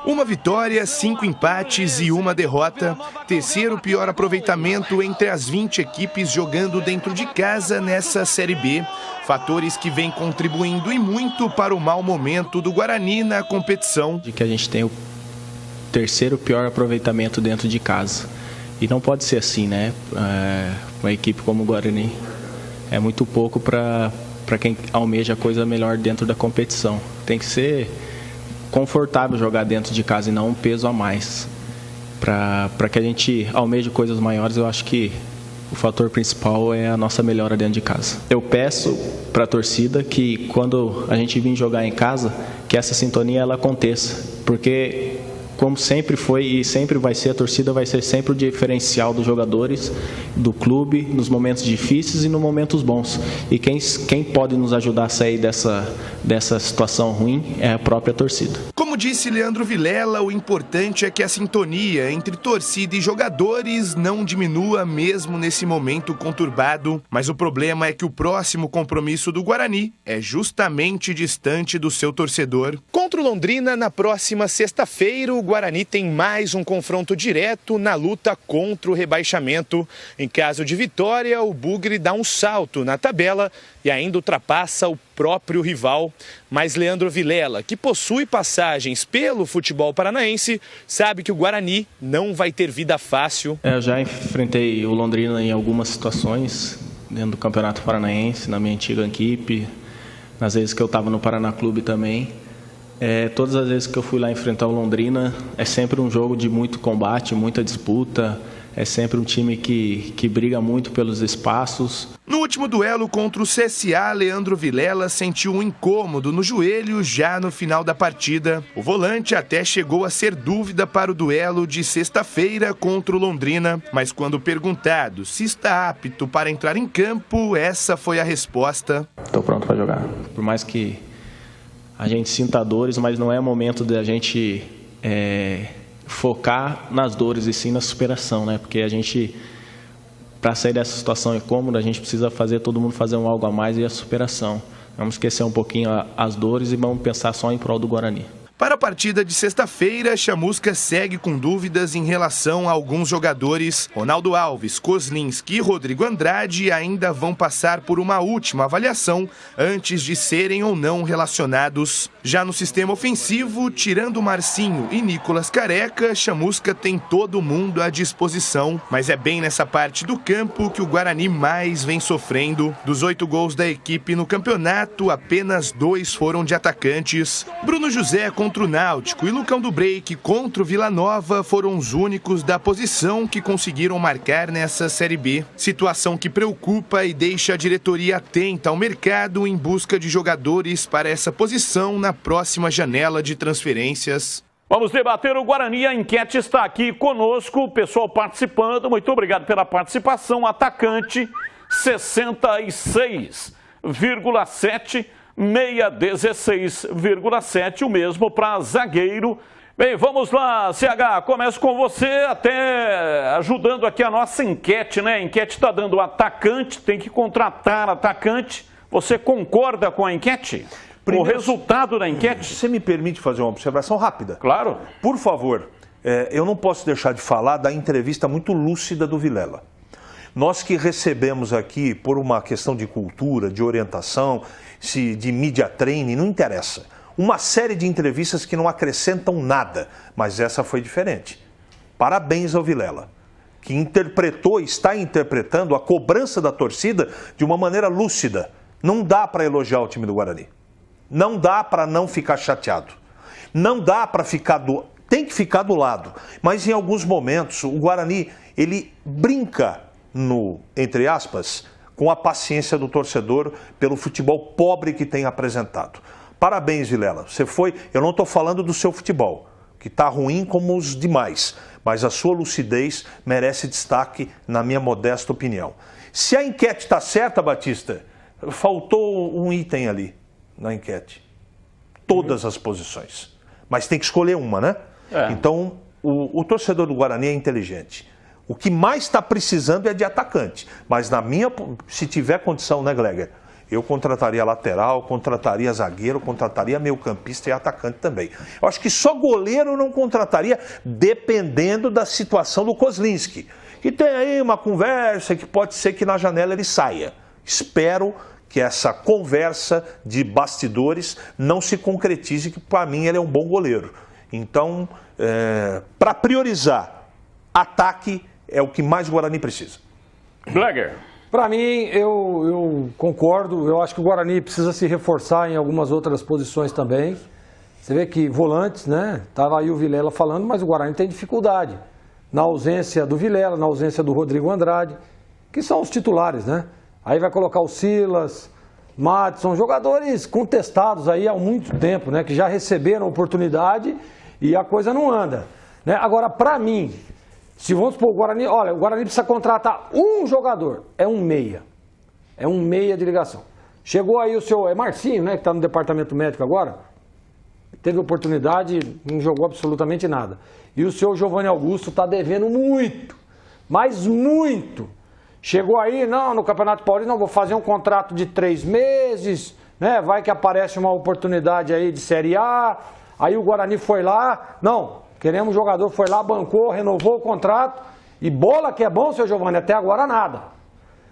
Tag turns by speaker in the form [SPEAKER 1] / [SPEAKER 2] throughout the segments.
[SPEAKER 1] Uma vitória, 5 empates e 1 derrota. Terceiro pior aproveitamento entre as 20 equipes jogando dentro de casa nessa Série B. Fatores que vêm contribuindo e muito para o mau momento do Guarani na competição.
[SPEAKER 2] De que a gente tem o terceiro pior aproveitamento dentro de casa. E não pode ser assim, né? Uma equipe como o Guarani é muito pouco para quem almeja coisa melhor dentro da competição. Tem que ser confortável jogar dentro de casa e não um peso a mais. Para que a gente almeje coisas maiores, eu acho que o fator principal é a nossa melhora dentro de casa. Eu peço para a torcida que quando a gente vir jogar em casa, que essa sintonia ela aconteça, porque como sempre foi e sempre vai ser, a torcida vai ser sempre o diferencial dos jogadores, do clube, nos momentos difíceis e nos momentos bons. E quem pode nos ajudar a sair dessa situação ruim é a própria torcida.
[SPEAKER 1] Como disse Leandro Vilela, o importante é que a sintonia entre torcida e jogadores não diminua mesmo nesse momento conturbado. Mas o problema é que o próximo compromisso do Guarani é justamente distante do seu torcedor. Contra o Londrina, na próxima sexta-feira, o Guarani tem mais um confronto direto na luta contra o rebaixamento. Em caso de vitória, o Bugre dá um salto na tabela e ainda ultrapassa o próprio rival. Mas Leandro Vilela, que possui passagens pelo futebol paranaense, sabe que o Guarani não vai ter vida fácil.
[SPEAKER 2] Eu já enfrentei o Londrina em algumas situações dentro do Campeonato Paranaense, na minha antiga equipe, nas vezes que eu estava no Paraná Clube também. Todas as vezes que eu fui lá enfrentar o Londrina, é sempre um jogo de muito combate, muita disputa. É sempre um time que briga muito pelos espaços.
[SPEAKER 1] No último duelo contra o CSA, Leandro Vilela sentiu um incômodo no joelho já no final da partida. O volante até chegou a ser dúvida para o duelo de sexta-feira contra o Londrina. Mas quando perguntado se está apto para entrar em campo, essa foi a resposta.
[SPEAKER 2] Estou pronto para jogar. Por mais que a gente sinta dores, mas não é momento de a gente focar nas dores e sim na superação, né? Porque a gente, para sair dessa situação incômoda, a gente precisa fazer todo mundo fazer algo a mais e a superação. Vamos esquecer um pouquinho as dores e vamos pensar só em prol do Guarani.
[SPEAKER 1] Para a partida de sexta-feira, Chamusca segue com dúvidas em relação a alguns jogadores. Ronaldo Alves, Kozlinski e Rodrigo Andrade ainda vão passar por uma última avaliação antes de serem ou não relacionados. Já no sistema ofensivo, tirando Marcinho e Nicolas Careca, Chamusca tem todo mundo à disposição. Mas é bem nessa parte do campo que o Guarani mais vem sofrendo. Dos 8 gols da equipe no campeonato, apenas 2 foram de atacantes. Bruno José contra o Náutico e Lucão do Break contra o Vila Nova foram os únicos da posição que conseguiram marcar nessa Série B. Situação que preocupa e deixa a diretoria atenta ao mercado em busca de jogadores para essa posição na próxima janela de transferências.
[SPEAKER 3] Vamos debater o Guarani, a enquete está aqui conosco, o pessoal participando, muito obrigado pela participação. Atacante 66,7%. Meia 16,7, o mesmo para zagueiro. Bem, vamos lá, CH, começo com você, até ajudando aqui a nossa enquete, né? A enquete está dando atacante, tem que contratar atacante. Você concorda com a enquete? Primeiro, o resultado da enquete?
[SPEAKER 4] Você me permite fazer uma observação rápida?
[SPEAKER 3] Claro.
[SPEAKER 4] Por favor, eu não posso deixar de falar da entrevista muito lúcida do Vilela. Nós que recebemos aqui por uma questão de cultura, de orientação, de media training, não interessa. Uma série de entrevistas que não acrescentam nada, mas essa foi diferente. Parabéns ao Vilela, que interpretou, está interpretando a cobrança da torcida de uma maneira lúcida. Não dá para elogiar o time do Guarani. Não dá para não ficar chateado. Não dá para ficar tem que ficar do lado. Mas em alguns momentos o Guarani, ele brinca entre aspas, com a paciência do torcedor pelo futebol pobre que tem apresentado. Parabéns, Vilela. Você foi, eu não estou falando do seu futebol, que está ruim como os demais, mas a sua lucidez merece destaque, na minha modesta opinião. Se a enquete está certa, Batista, faltou um item ali na enquete. Todas as posições. Mas tem que escolher uma, né? Então, o torcedor do Guarani é inteligente. O que mais está precisando é de atacante. Mas se tiver condição, né, Gleger? Eu contrataria lateral, contrataria zagueiro, contrataria meio-campista e atacante também. Eu acho que só goleiro eu não contrataria, dependendo da situação do Kozlinski. Que tem aí uma conversa que pode ser que na janela ele saia. Espero que essa conversa de bastidores não se concretize, que para mim ele é um bom goleiro. Então, para priorizar, ataque é o que mais o Guarani precisa.
[SPEAKER 3] Gleger.
[SPEAKER 5] Para mim, eu concordo. Eu acho que o Guarani precisa se reforçar em algumas outras posições também. Você vê que volantes, né? Estava aí o Vilela falando, mas o Guarani tem dificuldade. Na ausência do Vilela, na ausência do Rodrigo Andrade, que são os titulares, né? Aí vai colocar o Silas, Madison, jogadores contestados aí há muito tempo, né? Que já receberam oportunidade e a coisa não anda, né? Agora, para mim, se vamos supor o Guarani, olha, o Guarani precisa contratar um jogador, é um meia de ligação. Chegou aí o seu, Marcinho, né, que está no departamento médico agora, teve oportunidade, não jogou absolutamente nada. E o seu Giovanni Augusto está devendo muito, mas muito. Chegou aí, não, no Campeonato Paulista, não, vou fazer um contrato de 3 meses, né, vai que aparece uma oportunidade aí de Série A, aí o Guarani foi lá, não, queremos jogador, foi lá, bancou, renovou o contrato. E bola que é bom, seu Giovanni, até agora nada.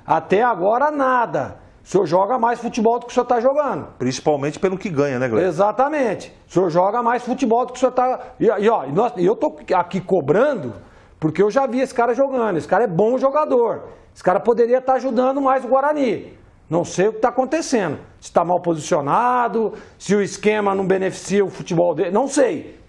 [SPEAKER 5] Até agora nada. O senhor joga mais futebol do que o senhor está jogando.
[SPEAKER 4] Principalmente pelo que ganha, né, Gleber?
[SPEAKER 5] Exatamente. O senhor joga mais futebol do que o senhor está... E eu estou aqui cobrando porque eu já vi esse cara jogando. Esse cara é bom jogador. Esse cara poderia estar ajudando mais o Guarani. Não sei o que está acontecendo. Se está mal posicionado, se o esquema não beneficia o futebol dele, não sei.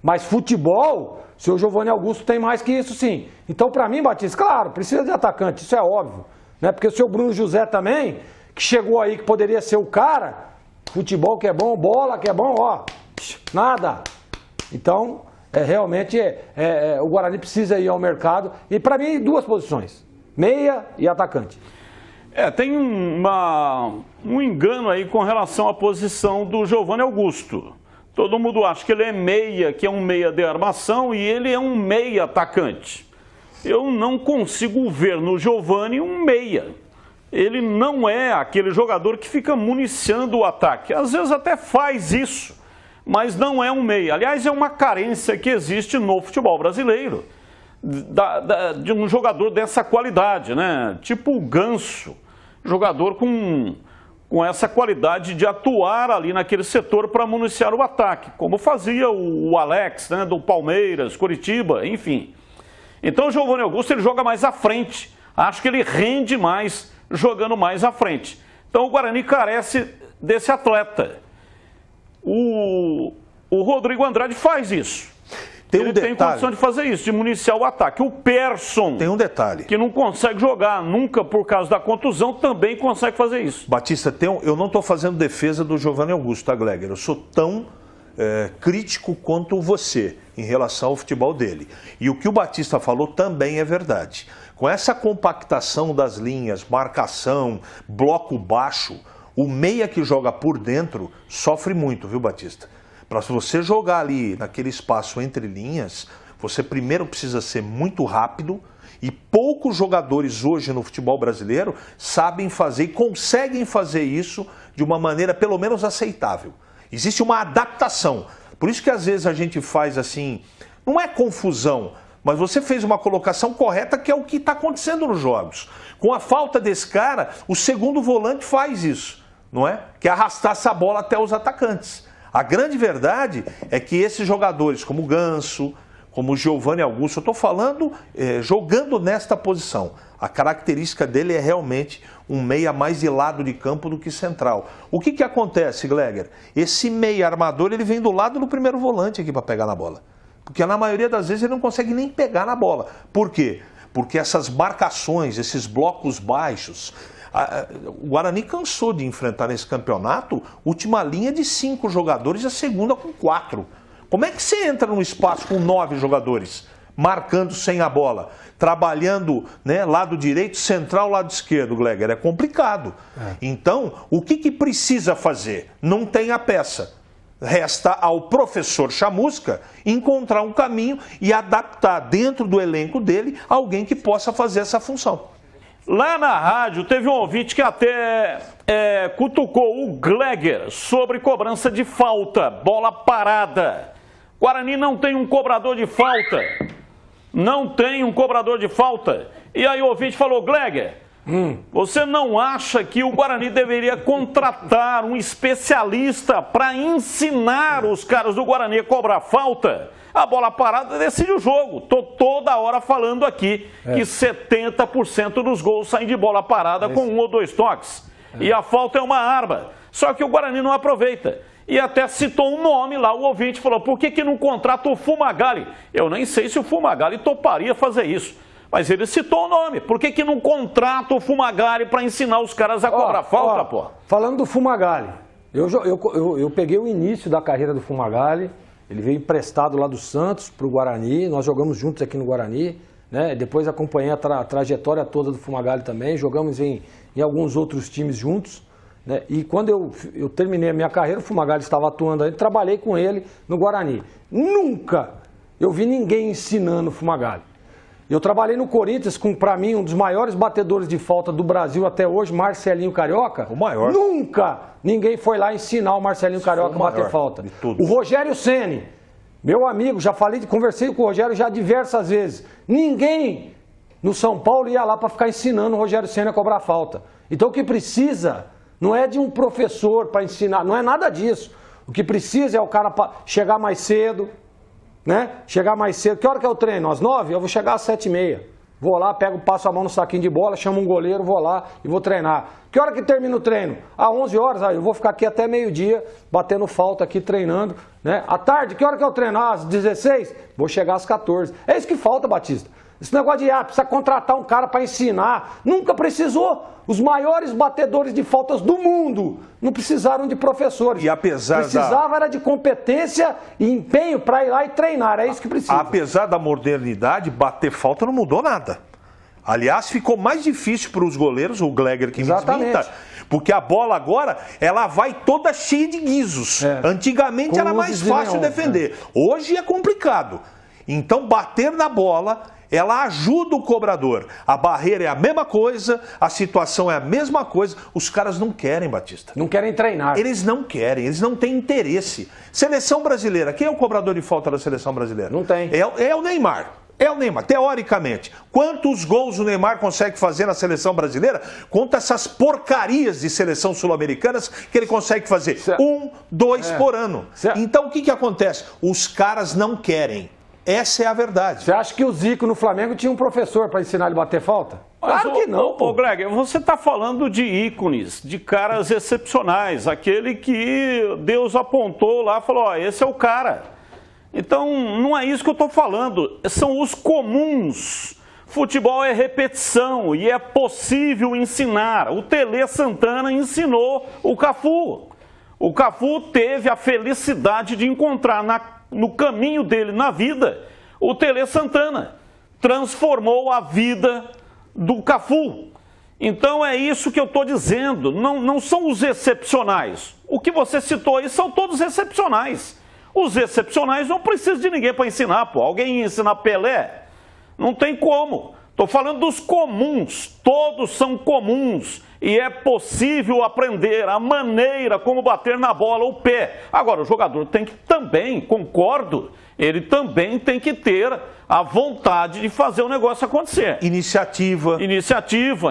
[SPEAKER 5] Mas futebol, o seu Giovanni Augusto tem mais que isso, sim. Então, para mim, Batista, claro, precisa de atacante, isso é óbvio. Né? Porque o seu Bruno José também, que chegou aí, que poderia ser o cara, futebol que é bom, bola que é bom, ó, nada. Então, realmente, o Guarani precisa ir ao mercado. E, para mim, 2 posições, meia e atacante.
[SPEAKER 3] Tem um engano aí com relação à posição do Giovanni Augusto. Todo mundo acha que ele é meia, que é um meia de armação, e ele é um meia atacante. Eu não consigo ver no Giovanni um meia. Ele não é aquele jogador que fica municiando o ataque. Às vezes até faz isso, mas não é um meia. Aliás, é uma carência que existe no futebol brasileiro, de um jogador dessa qualidade, né? Tipo o Ganso, jogador com essa qualidade de atuar ali naquele setor para municiar o ataque, como fazia o Alex, né, do Palmeiras, Coritiba, enfim. Então o Giovanni Augusto ele joga mais à frente, acho que ele rende mais jogando mais à frente. Então o Guarani carece desse atleta. O Rodrigo Andrade faz isso. Ele tem condição de fazer isso, de municiar o ataque. O Persson,
[SPEAKER 4] tem um detalhe,
[SPEAKER 3] que não consegue jogar nunca por causa da contusão, também consegue fazer isso.
[SPEAKER 4] Batista, eu não estou fazendo defesa do Giovanni Augusto, tá, Gleger? Eu sou tão crítico quanto você em relação ao futebol dele. E o que o Batista falou também é verdade. Com essa compactação das linhas, marcação, bloco baixo, o meia que joga por dentro sofre muito, viu, Batista? Para você jogar ali naquele espaço entre linhas, você primeiro precisa ser muito rápido, e poucos jogadores hoje no futebol brasileiro sabem fazer e conseguem fazer isso de uma maneira pelo menos aceitável. Existe uma adaptação. Por isso que às vezes a gente faz assim, não é confusão, mas você fez uma colocação correta, que é o que está acontecendo nos jogos. Com a falta desse cara, o segundo volante faz isso, não é? Que é arrastar essa bola até os atacantes. A grande verdade é que esses jogadores, como o Ganso, como o Giovanni Augusto, eu estou falando jogando nesta posição. A característica dele é realmente um meia mais de lado de campo do que central. O que acontece, Gleger? Esse meia armador ele vem do lado do primeiro volante aqui para pegar na bola. Porque na maioria das vezes ele não consegue nem pegar na bola. Por quê? Porque essas marcações, esses blocos baixos... O Guarani cansou de enfrentar nesse campeonato última linha de 5 jogadores e a segunda com 4. Como é que você entra num espaço com 9 jogadores, marcando sem a bola, trabalhando, né, lado direito, central, lado esquerdo, Gleger? É complicado. Então, o que precisa fazer? Não tem a peça. Resta ao professor Chamusca encontrar um caminho e adaptar dentro do elenco dele alguém que possa fazer essa função.
[SPEAKER 3] Lá na rádio teve um ouvinte que até cutucou o Gleger sobre cobrança de falta, bola parada. Guarani não tem um cobrador de falta. Não tem um cobrador de falta. E aí o ouvinte falou, Gleger, você não acha que o Guarani deveria contratar um especialista para ensinar os caras do Guarani a cobrar falta? A bola parada decide o jogo. Estou toda hora falando aqui que 70% dos gols saem de bola parada com 1 ou 2 toques. E a falta é uma arma. Só que o Guarani não aproveita. E até citou um nome lá, o ouvinte falou, por que não contrata o Fumagalli? Eu nem sei se o Fumagalli toparia fazer isso. Mas ele citou o nome. Por que não contrata o Fumagalli para ensinar os caras a cobrar falta, pô?
[SPEAKER 5] Falando do Fumagalli, eu peguei o início da carreira do Fumagalli. Ele veio emprestado lá do Santos para o Guarani, nós jogamos juntos aqui no Guarani, né? Depois acompanhei a trajetória toda do Fumagalli também, jogamos em alguns outros times juntos, né? E quando eu terminei a minha carreira, o Fumagalli estava atuando aí, trabalhei com ele no Guarani. Nunca eu vi ninguém ensinando o Fumagalli. Eu trabalhei no Corinthians com, para mim, um dos maiores batedores de falta do Brasil até hoje, Marcelinho Carioca.
[SPEAKER 4] O maior.
[SPEAKER 5] Nunca ninguém foi lá ensinar o Marcelinho Carioca a bater falta. O Rogério Ceni, meu amigo, conversei com o Rogério já diversas vezes. Ninguém no São Paulo ia lá para ficar ensinando o Rogério Ceni a cobrar falta. Então o que precisa não é de um professor para ensinar, não é nada disso. O que precisa é o cara chegar mais cedo, né? Chegar mais cedo. Que hora que é o treino? Às 9? Eu vou chegar às 7h30. Vou lá, passo a mão no saquinho de bola, chamo um goleiro, vou lá e vou treinar. Que hora que termina o treino? Às 11 horas, aí eu vou ficar aqui até meio-dia, batendo falta aqui, treinando, né? À tarde, que hora que é o treino? Às 16? Vou chegar às 14. É isso que falta, Batista. Esse negócio de, precisa contratar um cara para ensinar. Nunca precisou. Os maiores batedores de faltas do mundo não precisaram de professores.
[SPEAKER 4] E apesar
[SPEAKER 5] Precisava era de competência e empenho para ir lá e treinar. É isso que precisa.
[SPEAKER 4] Apesar da modernidade, bater falta não mudou nada. Aliás, ficou mais difícil para os goleiros, o Gleger que me desminta, porque a bola agora, ela vai toda cheia de guizos. Antigamente era mais fácil defender. Hoje é complicado. Então, bater na bola, ela ajuda o cobrador. A barreira é a mesma coisa, a situação é a mesma coisa. Os caras não querem, Batista.
[SPEAKER 5] Não querem treinar.
[SPEAKER 4] Eles não querem, eles não têm interesse. Seleção brasileira, quem é o cobrador de falta da seleção brasileira?
[SPEAKER 5] Não tem.
[SPEAKER 4] É o Neymar. É o Neymar, teoricamente. Quantos gols o Neymar consegue fazer na seleção brasileira? Conta essas porcarias de seleção sul-americanas que ele consegue fazer. 1, 2 por ano. Então o que acontece? Os caras não querem. Essa é a verdade.
[SPEAKER 5] Você acha que o Zico no Flamengo tinha um professor para ensinar ele a bater falta? Claro que não.
[SPEAKER 3] Ô, Greg, você está falando de ícones, de caras excepcionais. Aquele que Deus apontou lá e falou, esse é o cara. Então, não é isso que eu estou falando. São os comuns. Futebol é repetição e é possível ensinar. O Tele Santana ensinou o Cafu. O Cafu teve a felicidade de encontrar no caminho dele na vida o Tele Santana. Transformou a vida do Cafu. Então é isso que eu estou dizendo. Não são os excepcionais. O que você citou aí são todos excepcionais. Os excepcionais não precisam de ninguém para ensinar, pô. Alguém ia ensinar Pelé? Não tem como. Estou falando dos comuns. Todos são comuns. E é possível aprender a maneira como bater na bola, o pé. Agora, o jogador tem que também, concordo, ele também tem que ter a vontade de fazer o negócio acontecer.
[SPEAKER 4] Iniciativa,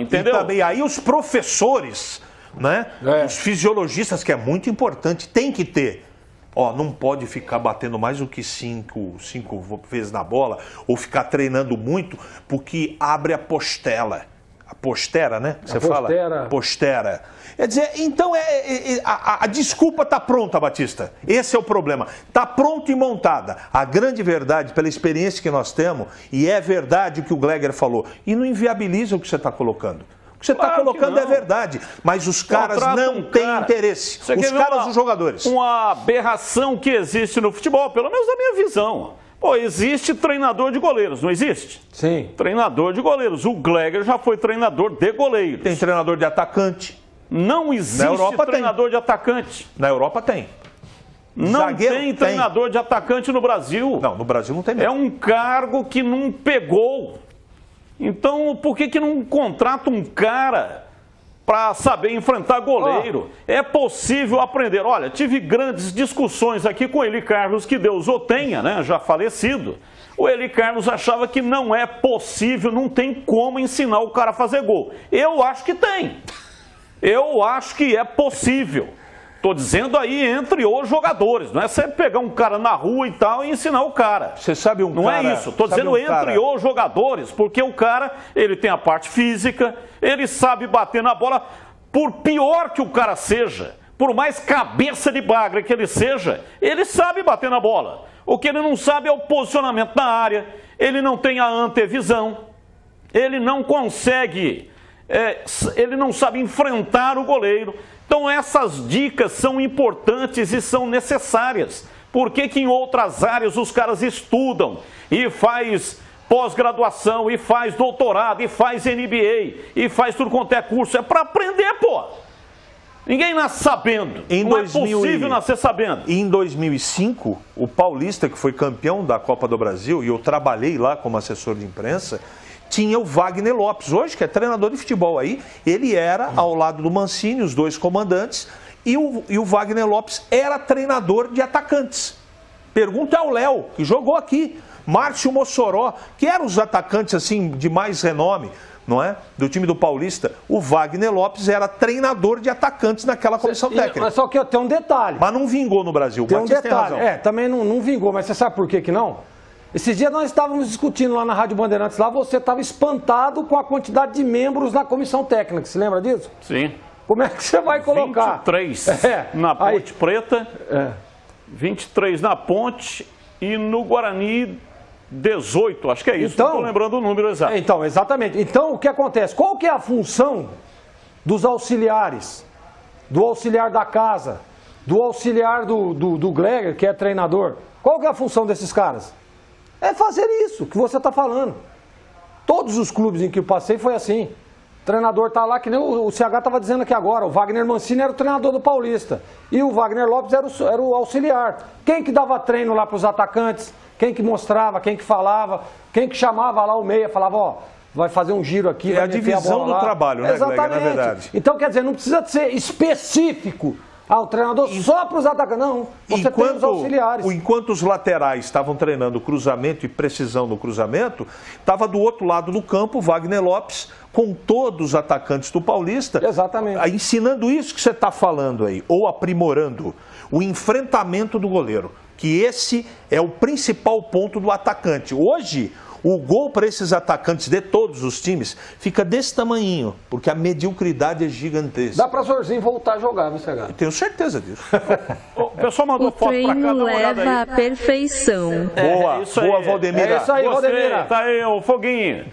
[SPEAKER 3] entendeu?
[SPEAKER 4] E também aí os professores, né? Os fisiologistas, que é muito importante, tem que ter. Não pode ficar batendo mais do que 5 vezes na bola, ou ficar treinando muito, porque abre a postela. A postera, né? Você fala? Postera. Quer dizer, então a desculpa está pronta, Batista. Esse é o problema. Está pronta e montada. A grande verdade, pela experiência que nós temos, e é verdade o que o Gleger falou, e não inviabiliza o que você está colocando. O que você está colocando é verdade, mas os caras não têm interesse. Os caras, os jogadores.
[SPEAKER 3] Uma aberração que existe no futebol, pelo menos na minha visão. Pô, existe treinador de goleiros, não existe?
[SPEAKER 5] Sim.
[SPEAKER 3] Treinador de goleiros. O Gleger já foi treinador de goleiros.
[SPEAKER 4] Tem treinador de atacante.
[SPEAKER 3] Não existe treinador de atacante.
[SPEAKER 4] Na Europa tem.
[SPEAKER 3] Não tem treinador de atacante no Brasil.
[SPEAKER 4] Não, no Brasil não tem mesmo.
[SPEAKER 3] É um cargo que não pegou. Então, por que não contrata um cara para saber enfrentar goleiro? É possível aprender. Olha, tive grandes discussões aqui com o Eli Carlos, que Deus o tenha, né? Já falecido. O Eli Carlos achava que não é possível, não tem como ensinar o cara a fazer gol. Eu acho que tem. Eu acho que é possível. Estou dizendo aí entre os jogadores, não é você pegar um cara na rua e tal e ensinar o cara.
[SPEAKER 4] Você sabe um
[SPEAKER 3] não
[SPEAKER 4] cara...
[SPEAKER 3] Não é isso, estou dizendo entre os jogadores, porque o cara, ele tem a parte física, ele sabe bater na bola, por pior que o cara seja, por mais cabeça de bagre que ele seja, ele sabe bater na bola. O que ele não sabe é o posicionamento na área, ele não tem a antevisão, ele não consegue, ele não sabe enfrentar o goleiro. Então essas dicas são importantes e são necessárias. Por que que em outras áreas os caras estudam e faz pós-graduação, e faz doutorado, e faz MBA, e faz tudo quanto é curso? É para aprender, pô. Ninguém nasce sabendo. Não é possível nascer sabendo.
[SPEAKER 4] Em 2005, o Paulista, que foi campeão da Copa do Brasil, e eu trabalhei lá como assessor de imprensa, tinha o Wagner Lopes, hoje que é treinador de futebol aí, ele era ao lado do Mancini, os dois comandantes, e o Wagner Lopes era treinador de atacantes. Pergunta ao Léo, que jogou aqui, Márcio Mossoró, que eram os atacantes assim de mais renome, não é? Do time do Paulista. O Wagner Lopes era treinador de atacantes naquela comissão técnica.
[SPEAKER 5] Mas só que tem um detalhe.
[SPEAKER 4] Mas não vingou no Brasil.
[SPEAKER 5] Tem um detalhe. Também não vingou, mas você sabe por que não? Esses dias nós estávamos discutindo lá na Rádio Bandeirantes, lá você estava espantado com a quantidade de membros na comissão técnica, você lembra disso?
[SPEAKER 3] Sim.
[SPEAKER 5] Como é que você vai colocar?
[SPEAKER 3] 23 na Ponte Preta, 23 na Ponte e no Guarani 18, acho que é isso, então, não estou lembrando o número exato.
[SPEAKER 5] Então, exatamente. Então, o que acontece? Qual que é a função dos auxiliares? Do auxiliar da casa, do auxiliar do Gleger, que é treinador? Qual que é a função desses caras? É fazer isso que você está falando. Todos os clubes em que eu passei foi assim. O treinador está lá, que nem o CH estava dizendo aqui agora. O Wagner Mancini era o treinador do Paulista. E o Wagner Lopes era o auxiliar. Quem que dava treino lá para os atacantes? Quem que mostrava? Quem que falava? Quem que chamava lá o meia? Falava, ó, vai fazer um giro aqui.
[SPEAKER 4] É a divisão do trabalho, né,
[SPEAKER 5] exatamente.
[SPEAKER 4] Gleger, na verdade.
[SPEAKER 5] Então, quer dizer, não precisa ser específico. O treinador só para os atacantes. Não, você tem os auxiliares.
[SPEAKER 4] Enquanto os laterais estavam treinando cruzamento e precisão no cruzamento, estava do outro lado do campo o Wagner Lopes com todos os atacantes do Paulista.
[SPEAKER 5] Exatamente.
[SPEAKER 4] Ensinando isso que você está falando aí, ou aprimorando o enfrentamento do goleiro, que esse é o principal ponto do atacante. Hoje, o gol para esses atacantes de todos os times fica desse tamanhinho, porque a mediocridade é gigantesca.
[SPEAKER 5] Dá para Zorzinho voltar a jogar, viu, CH?
[SPEAKER 4] Tenho certeza disso.
[SPEAKER 3] O pessoal mandou foto para cá, dá uma olhada aí.
[SPEAKER 6] Leva à perfeição.
[SPEAKER 4] Boa, boa, Valdemira.
[SPEAKER 5] É isso aí, Valdemira.
[SPEAKER 3] Tá aí o foguinho.